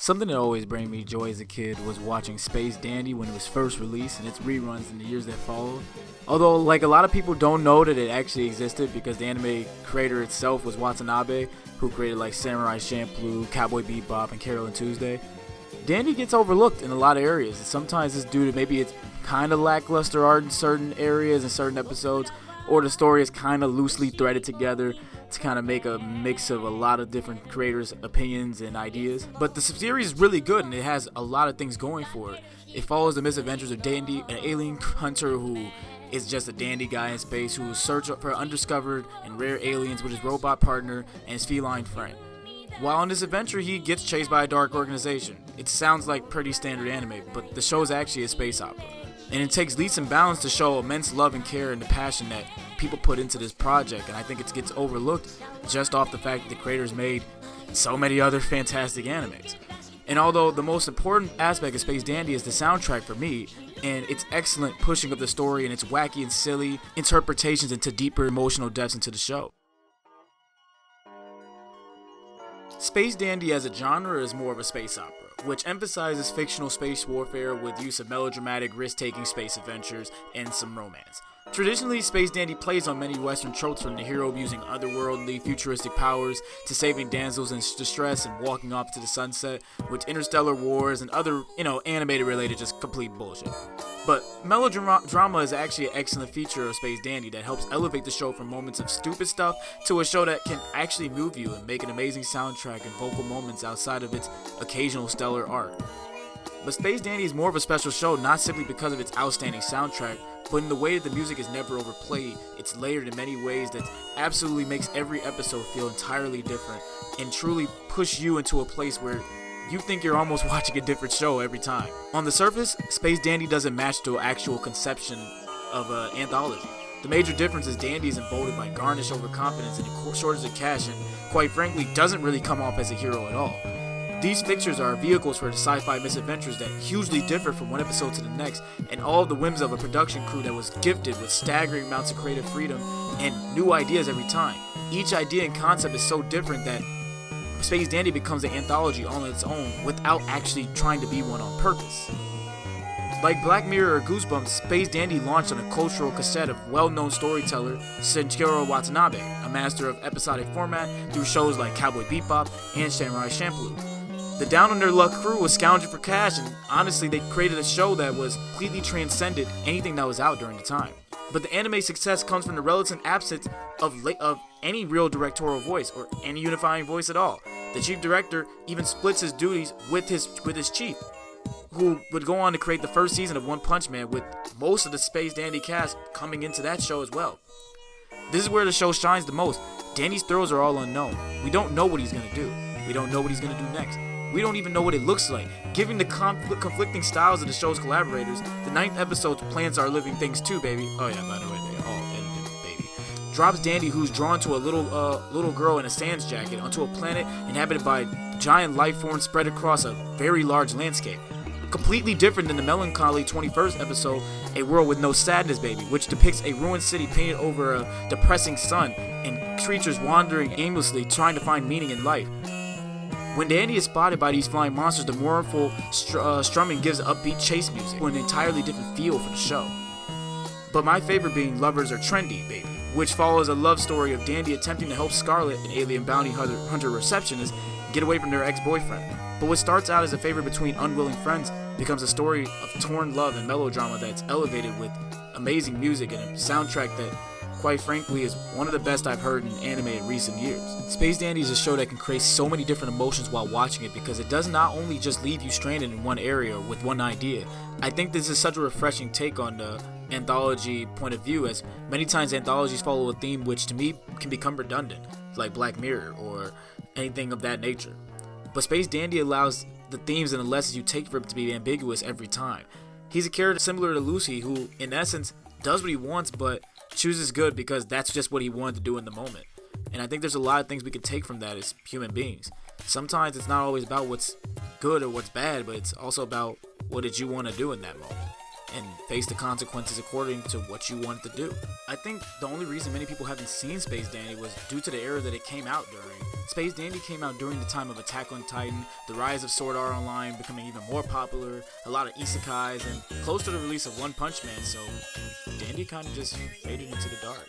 Something that always brought me joy as a kid was watching Space Dandy when it was first released and its reruns in the years that followed. Although, a lot of people don't know that it actually existed because the anime creator itself was Watanabe, who created Samurai Champloo, Cowboy Bebop, and Carole and Tuesday. Dandy gets overlooked in a lot of areas, and sometimes it's due to maybe it's kind of lackluster art in certain areas and certain episodes, or the story is kind of loosely threaded together to kind of make a mix of a lot of different creators' opinions and ideas. But the series is really good, and it has a lot of things going for it. It follows the misadventures of Dandy, an alien hunter who is just a dandy guy in space who searches for undiscovered and rare aliens with his robot partner and his feline friend. While on this adventure, he gets chased by a dark organization. It sounds like pretty standard anime, but the show is actually a space opera. And it takes leaps and bounds to show immense love and care and the passion that people put into this project, and I think it gets overlooked just off the fact that the creators made so many other fantastic animes. And although the most important aspect of Space Dandy is the soundtrack for me, and its excellent pushing of the story and its wacky and silly interpretations into deeper emotional depths into the show. Space Dandy as a genre is more of a space opera, which emphasizes fictional space warfare with use of melodramatic, risk-taking space adventures and some romance. Traditionally, Space Dandy plays on many Western tropes, from the hero using otherworldly, futuristic powers to saving damsels in distress and walking off to the sunset, with interstellar wars and other, animated-related just complete bullshit. But melodrama is actually an excellent feature of Space Dandy that helps elevate the show from moments of stupid stuff to a show that can actually move you and make an amazing soundtrack and vocal moments outside of its occasional stellar art. But Space Dandy is more of a special show not simply because of its outstanding soundtrack, but in the way that the music is never overplayed. It's layered in many ways that absolutely makes every episode feel entirely different and truly push you into a place where you think you're almost watching a different show every time. On the surface, Space Dandy doesn't match to an actual conception of an anthology. The major difference is Dandy is emboldened by garnish overconfidence and a shortage of cash, and quite frankly doesn't really come off as a hero at all. These fixtures are vehicles for the sci-fi misadventures that hugely differ from one episode to the next, and all of the whims of a production crew that was gifted with staggering amounts of creative freedom and new ideas every time. Each idea and concept is so different that Space Dandy becomes an anthology on its own without actually trying to be one on purpose. Like Black Mirror or Goosebumps, Space Dandy launched on a cultural cassette of well-known storyteller Shinichiro Watanabe, a master of episodic format through shows like Cowboy Bebop and Samurai Champloo. The down-on-their-luck crew was scourging for cash, and honestly, they created a show that was completely transcended anything that was out during the time. But the anime success comes from the relative absence of any real directorial voice or any unifying voice at all. The chief director even splits his duties with his chief, who would go on to create the first season of One Punch Man, with most of the Space Dandy cast coming into that show as well. This is where the show shines the most. Dandy's thrills are all unknown. We don't know what he's going to do. We don't know what he's going to do next. We don't even know what it looks like. Given the conflicting styles of the show's collaborators, the 9th episode's plans are living things too, baby. Oh yeah, by the way, they all ended, baby. Drops Dandy, who's drawn to a little girl in a Sans jacket, onto a planet inhabited by giant life forms spread across a very large landscape. Completely different than the melancholy 21st episode, A World with No Sadness, baby, which depicts a ruined city painted over a depressing sun and creatures wandering aimlessly trying to find meaning in life. When Dandy is spotted by these flying monsters, the mournful strumming gives upbeat chase music with an entirely different feel for the show. But my favorite being Lovers Are Trendy, baby, which follows a love story of Dandy attempting to help Scarlet, an alien bounty hunter receptionist, get away from their ex-boyfriend. But what starts out as a favorite between unwilling friends becomes a story of torn love and melodrama that's elevated with amazing music and a soundtrack that, quite frankly, is one of the best I've heard in anime in recent years. Space Dandy is a show that can create so many different emotions while watching it because it does not only just leave you stranded in one area with one idea. I think this is such a refreshing take on the anthology point of view, as many times anthologies follow a theme which to me can become redundant, like Black Mirror or anything of that nature. But Space Dandy allows the themes and the lessons you take for it to be ambiguous every time. He's a character similar to Lucy who, in essence, does what he wants but chooses good because that's just what he wanted to do in the moment. And I think there's a lot of things we can take from that as human beings. Sometimes it's not always about what's good or what's bad, but it's also about what did you want to do in that moment. and face the consequences according to what you want it to do. I think the only reason many people haven't seen Space Dandy was due to the era that it came out during. Space Dandy came out during the time of Attack on Titan, the rise of Sword Art Online becoming even more popular, a lot of isekais, and close to the release of One Punch Man, so Dandy kind of just faded into the dark.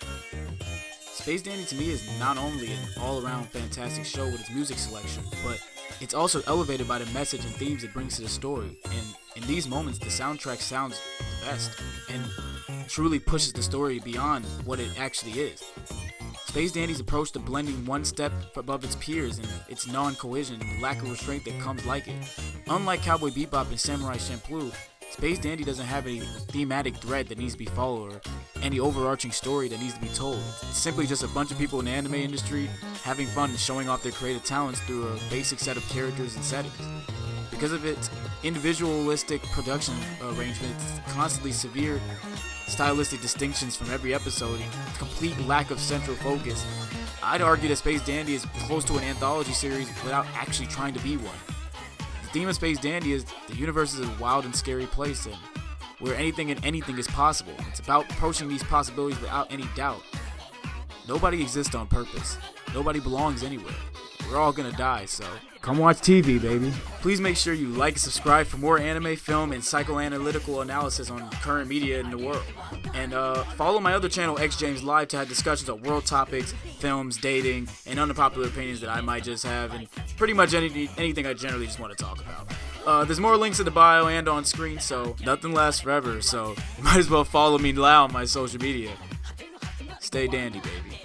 Space Dandy to me is not only an all-around fantastic show with its music selection, but it's also elevated by the message and themes it brings to the story, and in these moments the soundtrack sounds the best, and truly pushes the story beyond what it actually is. Space Dandy's approach to blending one step above its peers and its non-cohesion and the lack of restraint that comes like it. Unlike Cowboy Bebop and Samurai Champloo, Space Dandy doesn't have any thematic thread that needs to be followed or any overarching story that needs to be told. It's simply just a bunch of people in the anime industry having fun and showing off their creative talents through a basic set of characters and settings. Because of its individualistic production arrangement, its constantly severe stylistic distinctions from every episode, and complete lack of central focus, I'd argue that Space Dandy is close to an anthology series without actually trying to be one. The theme of Space Dandy is the universe is a wild and scary place, and where anything and anything is possible. It's about approaching these possibilities without any doubt. Nobody exists on purpose. Nobody belongs anywhere. We're all gonna die, so come watch TV, baby. Please make sure you like and subscribe for more anime, film, and psychoanalytical analysis on current media in the world. And follow my other channel, X James Live, to have discussions on world topics, films, dating, and unpopular opinions that I might just have, and pretty much anything I generally just want to talk about. There's more links in the bio and on screen, so nothing lasts forever, so you might as well follow me now on my social media. Stay dandy, baby.